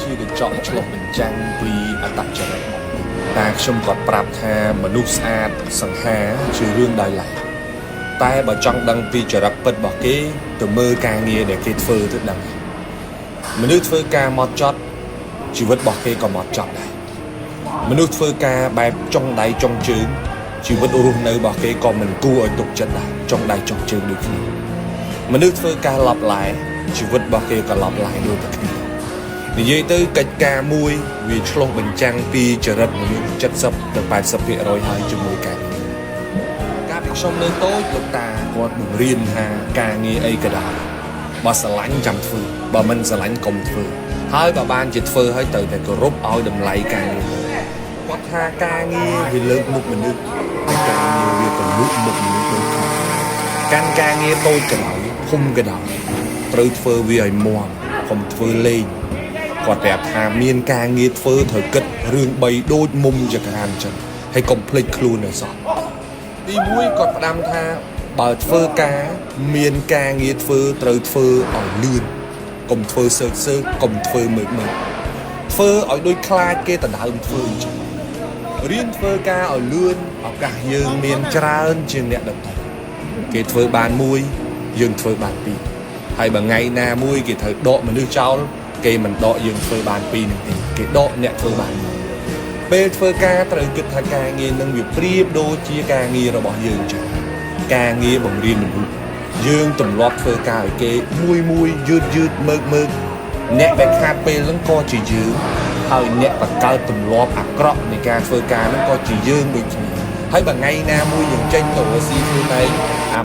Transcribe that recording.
ជាកញ្ចក់ឆ្លុះបញ្ចាំងពីអត្តចរិតតែខ្ញុំក៏ប្រាប់ថាមនុស្សស្អាតសង្ហាជារឿងដោយឡែកតែបើចង់ដឹងពីចរិតពិតរបស់គេទៅមើលការងារដែលគេធ្វើទៅដឹងមនុស្សធ្វើការមកចត់ជីវិតរបស់គេក៏មកចត់ដែរមនុស្សធ្វើការបែបចុងដៃចុងជើងជីវិតរស់នៅរបស់គេក៏មិនគួរឲ្យទុកចិត្តដែរចុងដៃចុងជើងដូចគ្នាមនុស្សធ្វើការឡប់ឡាយជីវិតរបស់គេក៏ឡប់ឡាយដូចតែគ្នានិយាយទៅកិច្ចការមួយវាឆ្លុះបញ្ចាំងពីចរិតមនុស្ស70ទៅ80% ហើយជាមួយការពីខ្ញុំនៅតូចលោកតាគាត់បង្រៀនថាការងារអីក៏ដោយបើស្រឡាញ់ចាំធ្វើបើមិនស្រឡាញ់កុំធ្វើហើយបើបានជាធ្វើហើយត្រូវតែគោរពឲ្យតម្លៃការងារគាត់ថាការងារវាលើកមុខមនុស្សការងារវាក៏លើកមុខមនុស្សដូចគ្នាកាន់ការងារតូចក៏ដោយធំក៏ដោយត្រូវធ្វើវាឲ្យមាំកុំធ្វើលេងគាត់ប្រាប់ថាមានការងារធ្វើត្រូវគិតរឿង3ដូចមុំចក្រានចឹងហើយកុំភ្លេចខ្លួនឲ្យសោះទី1គាត់ផ្ដាំថាបើធ្វើការមានការងារធ្វើត្រូវធ្វើឲ្យលឿនកុំធ្វើសើចកុំធ្វើមើលធ្វើឲ្យដូចខ្លាចគេដណ្ដើមធ្វើអញ្ចឹងរៀនធ្វើការឲ្យលឿនឱកាសយើងមានច្រើនជាងអ្នកដទៃគេធ្វើបានមួយយើងធ្វើបានពីរហើយបើថ្ងៃណាមួយគេត្រូវដកមនុស្សចោលគេមិនដកយើងធ្វើបានពីរនេះទេគេដកអ្នកធ្វើបានពេលធ្វើការត្រូវគិតថាការងារនឹងវាប្រៀបដូចជាការងាររបស់យើងចឹងការងារបង្រៀនមនុស្សយើងទម្លាប់ធ្វើការឲ្យគេមួយយឺតមើកអ្នកដែលខាតពេលហ្នឹងក៏ជាយើងហើយអ្នកបង្កើតទម្លាប់អាក្រក់នៃការធ្វើការហ្នឹងក៏ជាយើងដូចគ្នាហើយបើថ្ងៃណាមួយយើងចេញទៅរកស៊ីខ្លួនឯង